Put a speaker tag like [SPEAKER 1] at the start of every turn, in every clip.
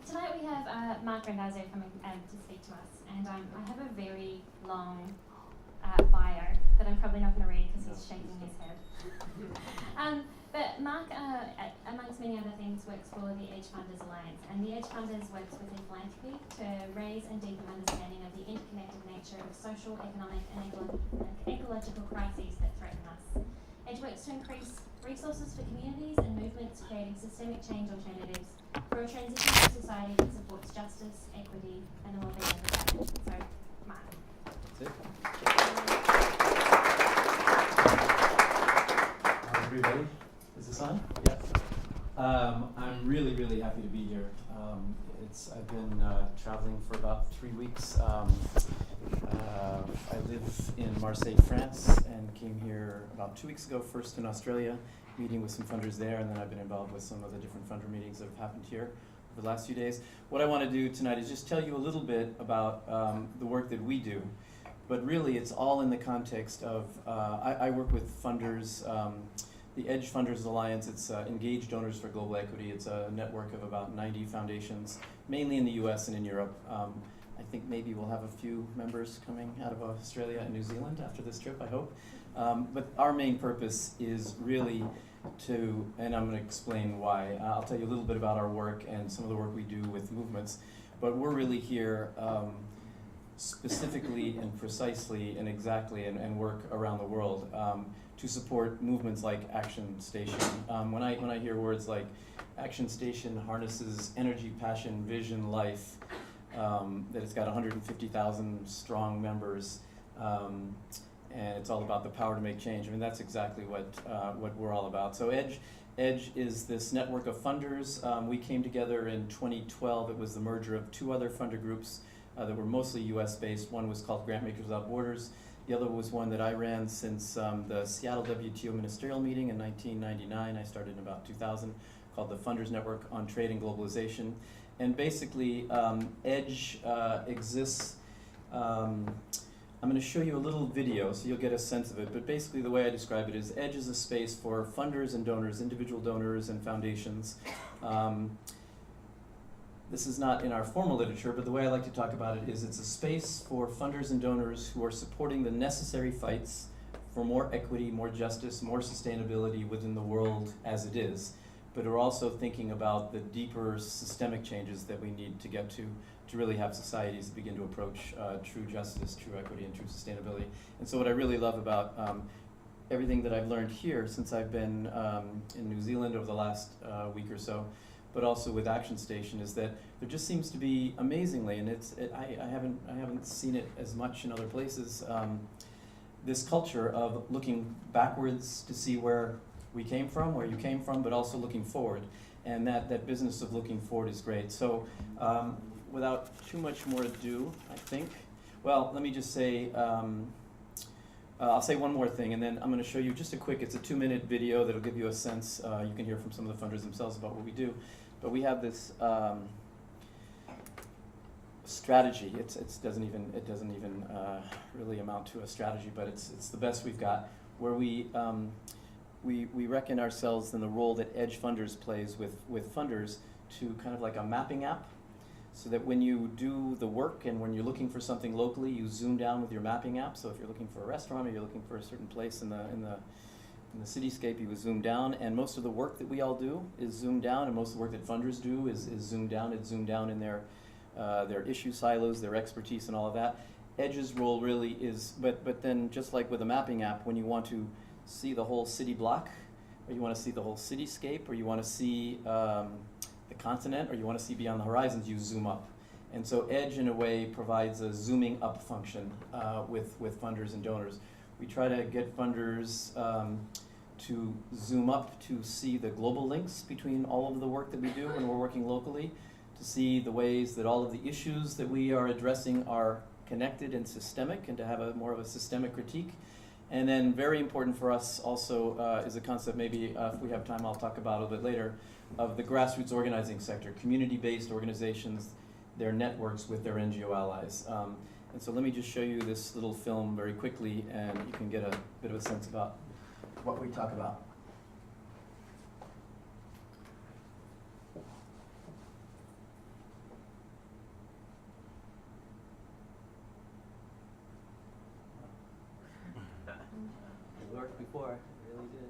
[SPEAKER 1] Tonight we have Mark Randazzo coming to speak to us, and I have a very long bio that I'm probably not going to read because he's shaking his head. But Mark, amongst many other things, works for the Edge Funders Alliance, and the Edge Funders works within philanthropy to raise and deepen understanding of the interconnected nature of social, economic, and ecological crises that threaten us. Edge works to increase resources for communities and movements creating systemic change alternatives for a transitional society that supports justice, equity, and the well-being of the planet. So, Mark.
[SPEAKER 2] That's it. Everybody, is this on? Yeah. I'm really, really happy to be here. I've been traveling for about 3 weeks. I live in Marseille, France, and came here about 2 weeks ago, first in Australia, meeting with some funders there, and then I've been involved with some of the different funder meetings that have happened here over the last few days. What I want to do tonight is just tell you a little bit about the work that we do, but really it's all in the context of, I work with funders, the Edge Funders Alliance. It's Engaged Donors for Global Equity. It's a network of about 90 foundations, mainly in the US and in Europe. I think maybe we'll have a few members coming out of Australia and New Zealand after this trip, I hope. But our main purpose is really to, and I'm going to explain why. I'll tell you a little bit about our work and some of the work we do with movements, but we're really here specifically and precisely and exactly and work around the world to support movements like ActionStation. When I hear words like ActionStation harnesses energy, passion, vision, life, that it's got 150,000 strong members, and it's all about the power to make change. I mean, that's exactly what we're all about. So Edge is this network of funders. We came together in 2012. It was the merger of two other funder groups that were mostly US-based. One was called Grantmakers Without Borders. The other was one that I ran since the Seattle WTO ministerial meeting in 1999. I started in about 2000, called the Funders Network on Trade and Globalization. And basically, Edge exists. I'm going to show you a little video so you'll get a sense of it, but basically the way I describe it is Edge is a space for funders and donors, individual donors and foundations. This is not in our formal literature, but the way I like to talk about it is it's a space for funders and donors who are supporting the necessary fights for more equity, more justice, more sustainability within the world as it is, but are also thinking about the deeper systemic changes that we need to get to really have societies begin to approach true justice, true equity, and true sustainability. And so what I really love about everything that I've learned here since I've been in New Zealand over the last week or so, but also with ActionStation, is that there just seems to be amazingly, and I haven't seen it as much in other places, this culture of looking backwards to see where we came from, where you came from, but also looking forward. And that business of looking forward is great. So without too much more ado, I think, well, let me just say, I'll say one more thing, and then I'm going to show you just a quick, it's a 2-minute video that'll give you a sense. You can hear from some of the funders themselves about what we do. But we have this strategy. It doesn't even really amount to a strategy, but it's the best we've got, where we reckon ourselves in the role that Edge Funders plays with funders to kind of like a mapping app, so that when you do the work and when you're looking for something locally, you zoom down with your mapping app. So if you're looking for a restaurant or you're looking for a certain place in the cityscape, you would zoom down. And most of the work that we all do is zoomed down, and most of the work that funders do is zoomed down. It's zoomed down in their issue silos, their expertise, and all of that. Edge's role really is, but then just like with a mapping app, when you want to see the whole city block, or you want to see the whole cityscape, or you want to see the continent, or you want to see beyond the horizons, you zoom up. And so Edge, in a way, provides a zooming up function with funders and donors. We try to get funders to zoom up to see the global links between all of the work that we do when we're working locally, to see the ways that all of the issues that we are addressing are connected and systemic, and to have more of a systemic critique. And then very important for us also is a concept, maybe if we have time I'll talk about a little bit later, of the grassroots organizing sector, community-based organizations, their networks with their NGO allies. And so let me just show you this little film very quickly, and you can get a bit of a sense about what we talk about. worked before. It really did.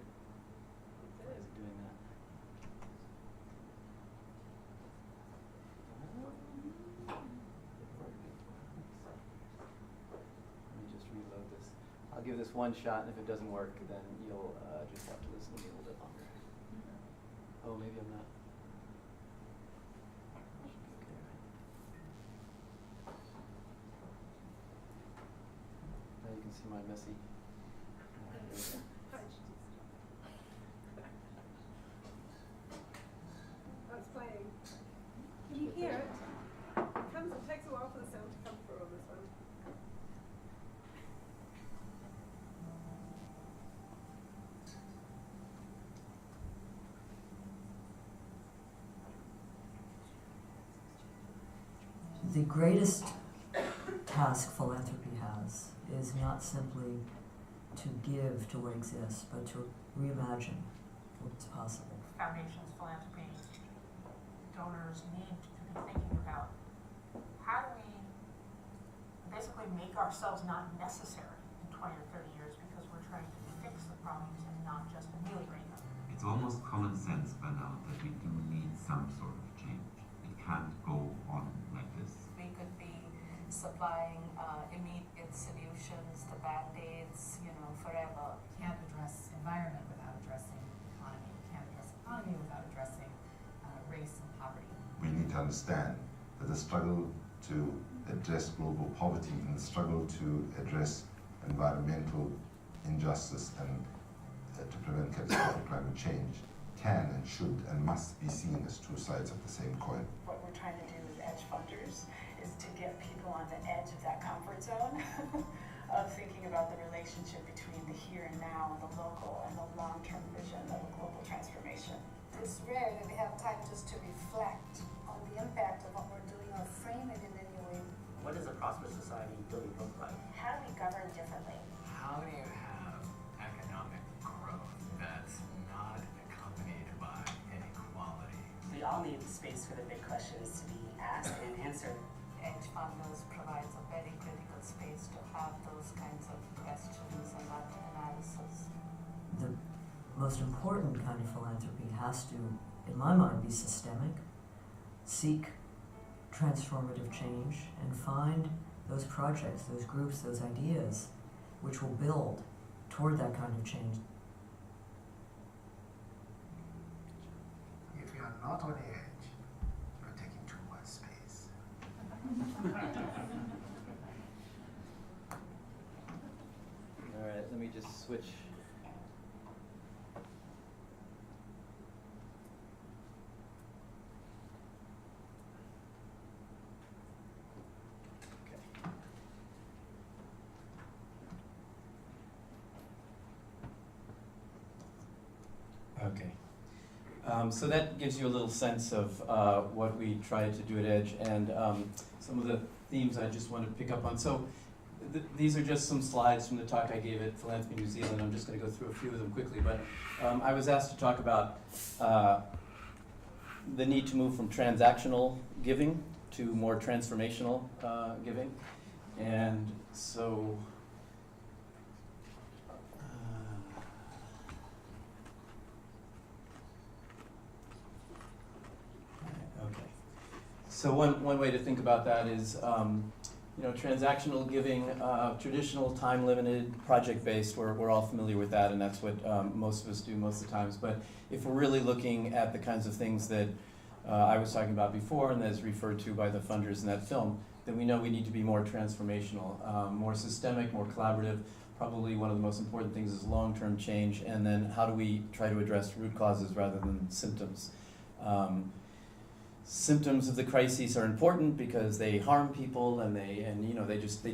[SPEAKER 2] Why is it doing that? Let me just reload this. I'll give this one shot, and if it doesn't work, then you'll just have to listen to me a little bit longer. Oh, maybe I'm not. Okay. Now you can see my messy. There we go.
[SPEAKER 3] Oh, it's playing. Can you hear it? It takes a while for the sound to come through on this one.
[SPEAKER 4] The greatest task philanthropy has is not simply to give to what exists, but to reimagine what's possible.
[SPEAKER 5] Foundations, philanthropy, donors need to be thinking about how do we basically make ourselves not necessary in 20 or 30 years because we're trying to fix the problems and not just ameliorate them.
[SPEAKER 6] It's almost common sense by now that we do need some sort of change. It can't go on like this.
[SPEAKER 7] We could be supplying immediate solutions, the band-aids, forever.
[SPEAKER 8] Can't address environment without addressing economy. Can't address economy without addressing race and poverty.
[SPEAKER 9] We need to understand that the struggle to address global poverty and the struggle to address environmental injustice and to prevent catastrophic climate change can and should and must be seen as two sides of the same coin.
[SPEAKER 10] What we're trying to do as edge funders is to get people on the edge of that comfort zone of thinking about the relationship between the here and now and the local and the long-term vision of a global transformation.
[SPEAKER 7] It's rare that we have time just to reflect on the impact of what we're doing or frame it in any way.
[SPEAKER 11] What does a prosperous society really look like?
[SPEAKER 10] How do we govern differently?
[SPEAKER 12] How do you have economic growth that's not accompanied by inequality?
[SPEAKER 11] We all need space for the big questions to be asked and answered.
[SPEAKER 7] Edge Funders provides a very critical space to have those kinds of questions and that analysis.
[SPEAKER 4] The most important kind of philanthropy has to, in my mind, be systemic, seek transformative change, and find those projects, those groups, those ideas which will build toward that kind of change.
[SPEAKER 12] If you are not on the edge, you're taking too much space.
[SPEAKER 2] All right, let me just switch. Okay. So that gives you a little sense of what we try to do at Edge and some of the themes I just wanted to pick up on. So these are just some slides from the talk I gave at Philanthropy New Zealand. I'm just going to go through a few of them quickly, but I was asked to talk about the need to move from transactional giving to more transformational giving. And so So one way to think about that is, transactional giving, traditional time-limited, project-based, we're all familiar with that, and that's what most of us do most of the times. But if we're really looking at the kinds of things that I was talking about before and that's referred to by the funders in that film, then we know we need to be more transformational, more systemic, more collaborative. Probably one of the most important things is long-term change, and then how do we try to address root causes rather than symptoms. Symptoms of the crises are important because they harm people and they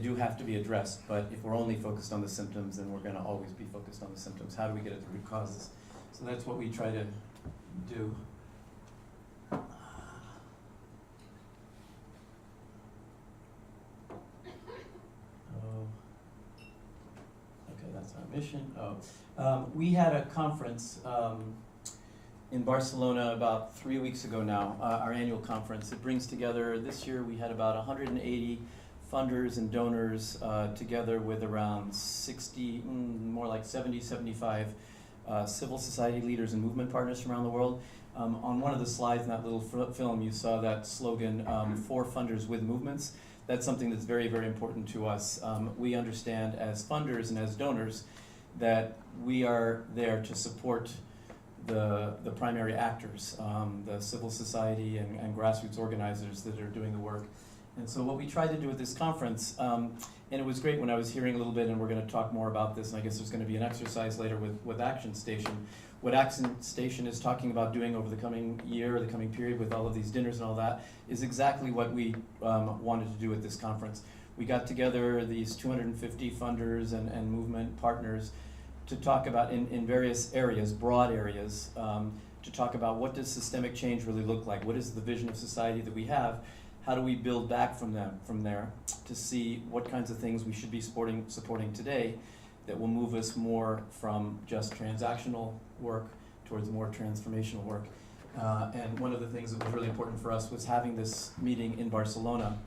[SPEAKER 2] do have to be addressed. But if we're only focused on the symptoms, then we're going to always be focused on the symptoms. How do we get at the root causes? So that's what we try to do. Okay, that's our mission. We had a conference in Barcelona about 3 weeks ago now, our annual conference. It brings together, this year we had about 180 funders and donors together with around 60, more like 70, 75 civil society leaders and movement partners from around the world. On one of the slides in that little film, you saw that slogan, for funders with movements. That's something that's very, very important to us. We understand as funders and as donors that we are there to support the primary actors, the civil society and grassroots organizers that are doing the work. And so what we tried to do at this conference, and it was great when I was hearing a little bit, and we're going to talk more about this, and I guess there's going to be an exercise later with ActionStation. What ActionStation is talking about doing over the coming year, the coming period, with all of these dinners and all that, is exactly what we wanted to do at this conference. We got together these 250 funders and movement partners to talk about in various areas, broad areas, to talk about what does systemic change really look like? What is the vision of society that we have? How do we build back from there to see what kinds of things we should be supporting today that will move us more from just transactional work towards more transformational work. And one of the things that was really important for us was having this meeting in Barcelona,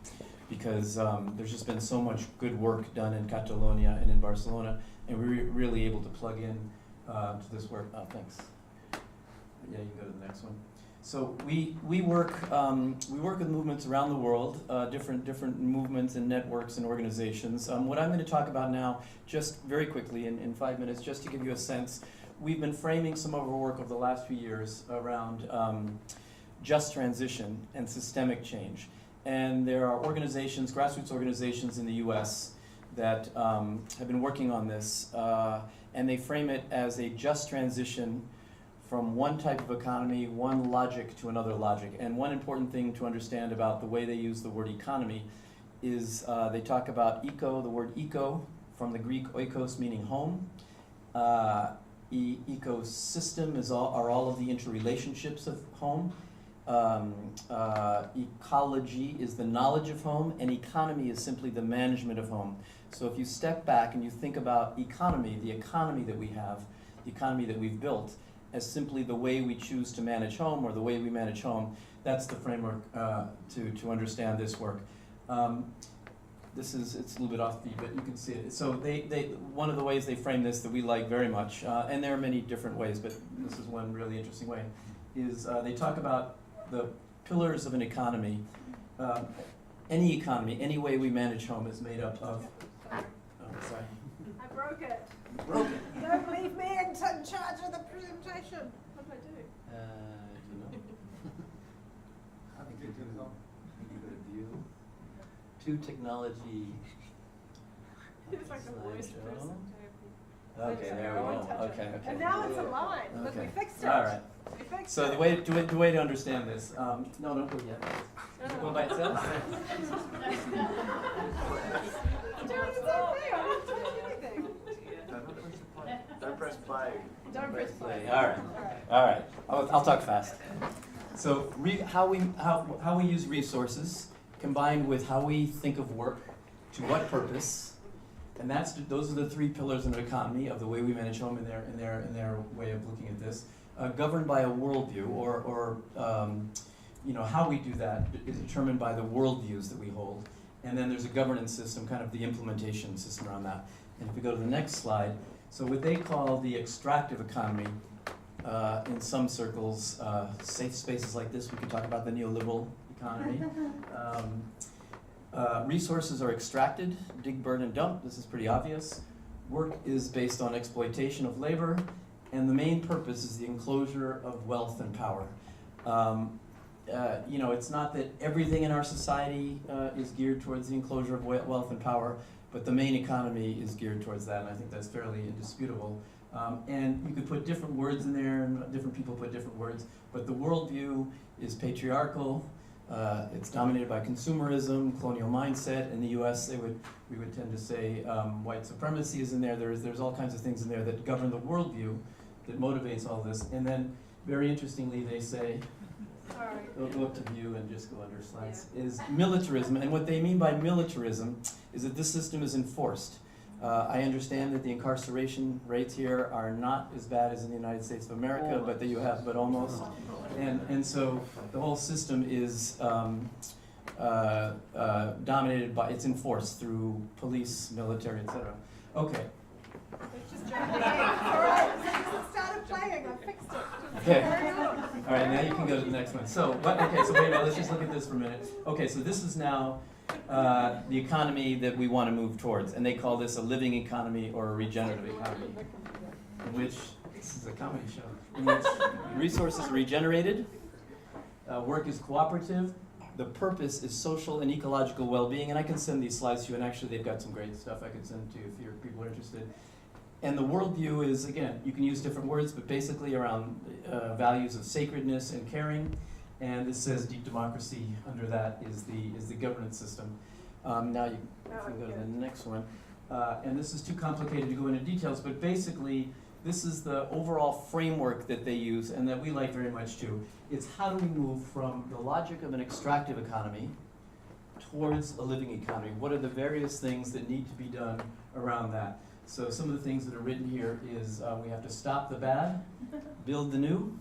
[SPEAKER 2] because there's just been so much good work done in Catalonia and in Barcelona, and we were really able to plug in to this work. Oh, thanks. Yeah, you can go to the next one. So we work with movements around the world, different movements and networks and organizations. What I'm going to talk about now, just very quickly in 5 minutes, just to give you a sense, we've been framing some of our work over the last few years around just transition and systemic change. And there are organizations, grassroots organizations in the U.S. that have been working on this, and they frame it as a just transition from one type of economy, one logic to another logic. And one important thing to understand about the way they use the word economy is they talk about eco, the word eco, from the Greek oikos, meaning home. Ecosystem are all of the interrelationships of home. Ecology is the knowledge of home, and economy is simply the management of home. So if you step back and you think about economy, the economy that we have, the economy that we've built, as simply the way we choose to manage home or the way we manage home, that's the framework to understand this work. It's a little bit off beat, but you can see it. So one of the ways they frame this that we like very much, and there are many different ways, but this is one really interesting way, is they talk about the pillars of an economy. Any economy, any way we manage home is made up of, sorry.
[SPEAKER 3] I broke it.
[SPEAKER 2] Broke it.
[SPEAKER 3] Don't leave me in charge of the presentation. What do I do?
[SPEAKER 2] You know. I think you go to view, to technology.
[SPEAKER 3] It's like the worst
[SPEAKER 2] slideshow.
[SPEAKER 3] person to
[SPEAKER 2] Okay, there we go. Okay.
[SPEAKER 3] And now it's aligned. Look, we fixed it.
[SPEAKER 2] All right.
[SPEAKER 3] We fixed
[SPEAKER 2] So
[SPEAKER 3] it.
[SPEAKER 2] the way to understand this, no, don't go yet. Go by itself.
[SPEAKER 3] I'm doing the same thing. I'm not doing anything.
[SPEAKER 12] Don't press play.
[SPEAKER 3] Don't press play.
[SPEAKER 2] All right. I'll talk fast. So how we use resources combined with how we think of work, to what purpose, and those are the three pillars in an economy of the way we manage home in their way of looking at this, governed by a worldview, or how we do that is determined by the worldviews that we hold, and then there's a governance system, kind of the implementation system around that. And if we go to the next slide, so what they call the extractive economy, in some circles, safe spaces like this, we can talk about the neoliberal economy. Resources are extracted, dig, burn, and dump. This is pretty obvious. Work is based on exploitation of labor, and the main purpose is the enclosure of wealth and power. It's not that everything in our society is geared towards the enclosure of wealth and power, but the main economy is geared towards that, and I think that's fairly indisputable. And you could put different words in there, and different people put different words, but the worldview is patriarchal. It's dominated by consumerism, colonial mindset. In the U.S., we would tend to say white supremacy is in there. There's all kinds of things in there that govern the worldview that motivates all this. And then, very interestingly, they say, go up to view and just go under slides, is militarism. And what they mean by militarism is that this system is enforced. I understand that the incarceration rates here are not as bad as in the United States of America, but almost. And so the whole system is dominated by, it's enforced through police, military, etc. Okay.
[SPEAKER 3] It's just jumping in. All right, it started playing, I fixed it.
[SPEAKER 2] Okay.
[SPEAKER 3] Carry on.
[SPEAKER 2] All right, now you can go to the next one. So, okay, so wait a minute, let's just look at this for a minute. Okay, so this is now the economy that we want to move towards, and they call this a living economy or a regenerative economy, in which, this is a comedy show, in which resources are regenerated, work is cooperative, the purpose is social and ecological well-being, and I can send these slides to you, and actually they've got some great stuff I could send to you if people are interested. And the worldview is, again, you can use different words, but basically around values of sacredness and caring. And this says deep democracy. Under that is the governance system. Now you can go to the next one. And this is too complicated to go into details, but basically this is the overall framework that they use and that we like very much too. It's how do we move from the logic of an extractive economy towards a living economy? What are the various things that need to be done around that? So some of the things that are written here is we have to stop the bad, build the new.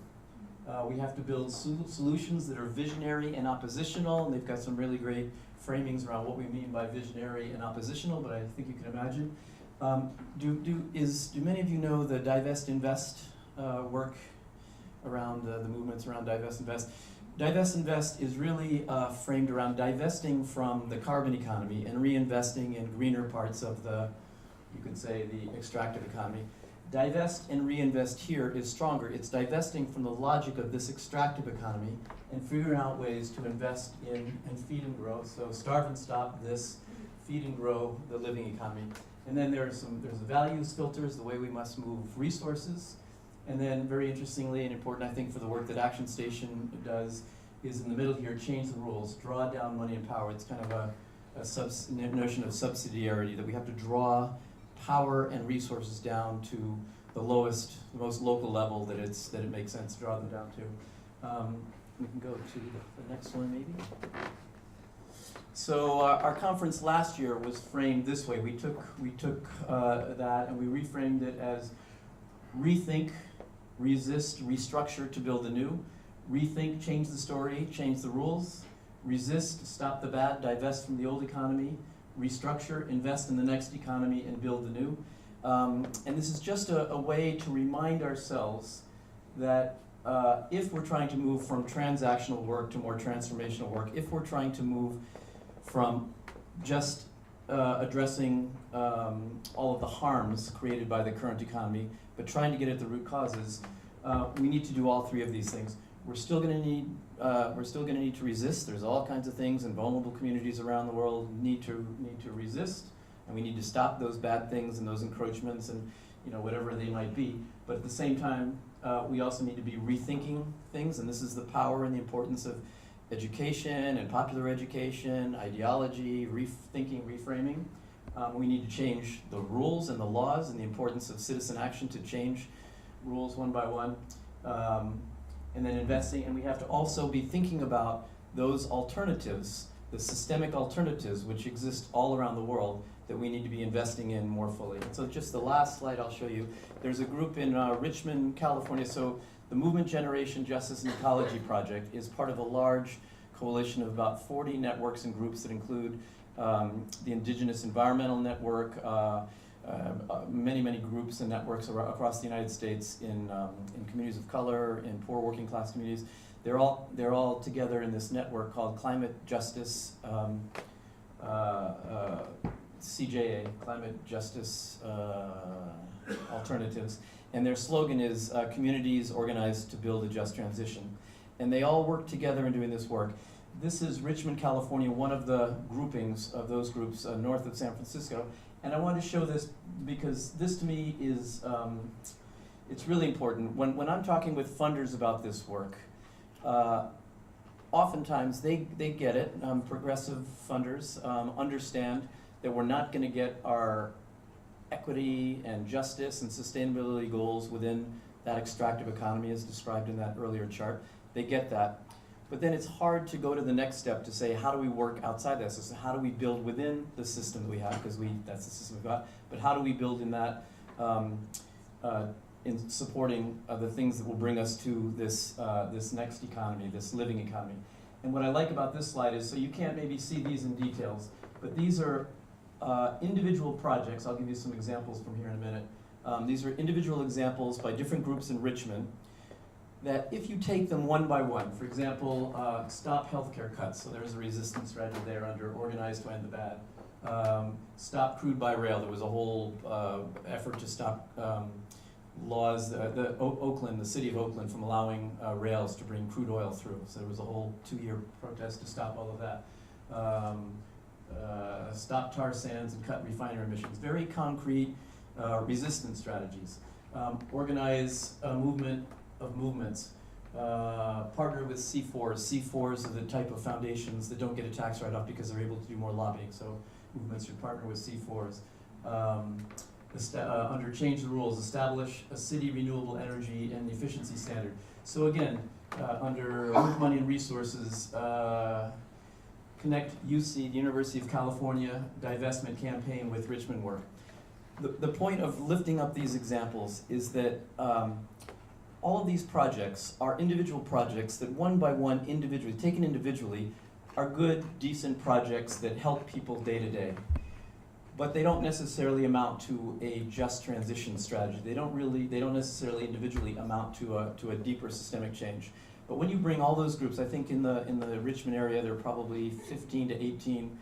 [SPEAKER 2] We have to build solutions that are visionary and oppositional, and they've got some really great framings around what we mean by visionary and oppositional, but I think you can imagine. Do many of you know the Divest Invest work around the movements around Divest Invest? Divest Invest is really framed around divesting from the carbon economy and reinvesting in greener parts of the, you could say, the extractive economy. Divest and reinvest here is stronger. It's divesting from the logic of this extractive economy and figuring out ways to invest in and feed and grow. So starve and stop this, feed and grow the living economy. And then there's the values filters, the way we must move resources. And then very interestingly and important, I think, for the work that ActionStation does is in the middle here, change the rules, draw down money and power. It's kind of a notion of subsidiarity, that we have to draw power and resources down to the lowest, the most local level that it makes sense to draw them down to. We can go to the next one, maybe. So our conference last year was framed this way. We took that and we reframed it as rethink, resist, restructure to build the new. Rethink, change the story, change the rules. Resist, stop the bad, divest from the old economy. Restructure, invest in the next economy, and build the new. And this is just a way to remind ourselves that if we're trying to move from transactional work to more transformational work, if we're trying to move from just addressing all of the harms created by the current economy, but trying to get at the root causes, we need to do all three of these things. We're still going to need to resist. There's all kinds of things, and vulnerable communities around the world need to resist, and we need to stop those bad things and those encroachments and whatever they might be. But at the same time, we also need to be rethinking things, and this is the power and the importance of education and popular education, ideology, rethinking, reframing. We need to change the rules and the laws, and the importance of citizen action to change rules one by one. And then investing, and we have to also be thinking about those alternatives, the systemic alternatives which exist all around the world that we need to be investing in more fully. And so just the last slide I'll show you, there's a group in Richmond, California. So the Movement Generation Justice and Ecology Project is part of a large coalition of about 40 networks and groups that include the Indigenous Environmental Network, many groups and networks across the United States in communities of color, in poor working class communities. They're all together in this network called Climate Justice CJA, Climate Justice Alternatives, and their slogan is communities organized to build a just transition. And they all work together in doing this work. This is Richmond, California, one of the groupings of those groups north of San Francisco. And I wanted to show this because this to me is, it's really important. When I'm talking with funders about this work, oftentimes they get it, progressive funders understand that we're not going to get our equity and justice and sustainability goals within that extractive economy as described in that earlier chart. They get that. But then it's hard to go to the next step to say, how do we work outside that system? How do we build within the system that we have? Because that's the system we've got. But how do we build in that, in supporting the things that will bring us to this next economy, this living economy? And what I like about this slide is, so you can't maybe see these in details, but these are individual projects. I'll give you some examples from here in a minute. These are individual examples by different groups in Richmond that if you take them one by one, for example, stop healthcare cuts, so there's a resistance strategy there under Organized to End the Bad. Stop crude by rail, there was a whole effort to stop laws, Oakland, the city of Oakland, from allowing rails to bring crude oil through. So there was a whole 2-year protest to stop all of that. Stop tar sands and cut refinery emissions. Very concrete resistance strategies. Organize a movement of movements. Partner with C4s. C4s are the type of foundations that don't get a tax write-off because they're able to do more lobbying. So movements should partner with C4s. Under change the rules, establish a city renewable energy and efficiency standard. So again, under work, money, and resources, connect UC, the University of California, divestment campaign with Richmond work. The point of lifting up these examples is that all of these projects are individual projects that one by one, individually, taken individually, are good, decent projects that help people day to day. But they don't necessarily amount to a just transition strategy. They don't necessarily individually amount to a deeper systemic change. But when you bring all those groups, I think in the Richmond area there are probably 15 to 18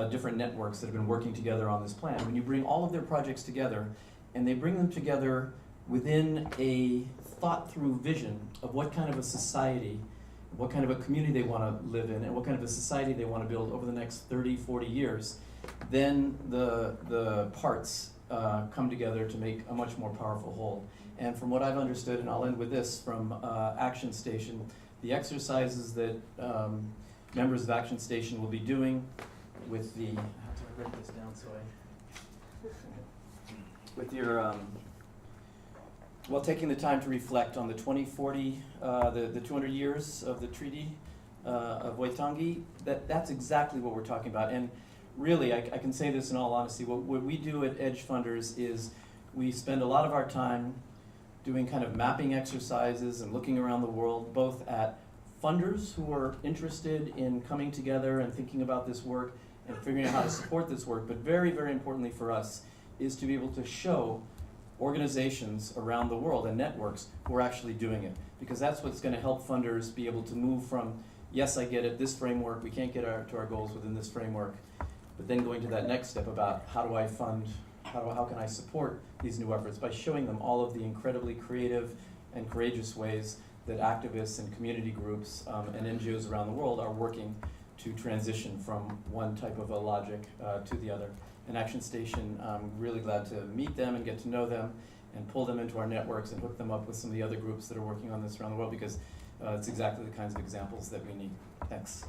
[SPEAKER 2] different networks that have been working together on this plan. When you bring all of their projects together, and they bring them together within a thought-through vision of what kind of a society, what kind of a community they want to live in, and what kind of a society they want to build over the next 30, 40 years, then the parts come together to make a much more powerful whole. And from what I've understood, and I'll end with this from ActionStation, the exercises that members of ActionStation will be doing with the, I have to write this down so with your, well, taking the time to reflect on the 2040, the 200 years of the Treaty of Waitangi, that's exactly what we're talking about. And really, I can say this in all honesty, what we do at Edge Funders is we spend a lot of our time doing kind of mapping exercises and looking around the world, both at funders who are interested in coming together and thinking about this work and figuring out how to support this work, but very, very importantly for us is to be able to show organizations around the world and networks who are actually doing it, because that's what's going to help funders be able to move from, yes, I get it, this framework, we can't get to our goals within this framework, but then going to that next step about how do I fund, how can I support these new efforts by showing them all of the incredibly creative and courageous ways that activists and community groups and NGOs around the world are working to transition from one type of a logic to the other. And ActionStation, I'm really glad to meet them and get to know them and pull them into our networks and hook them up with some of the other groups that are working on this around the world, because it's exactly the kinds of examples that we need. Thanks.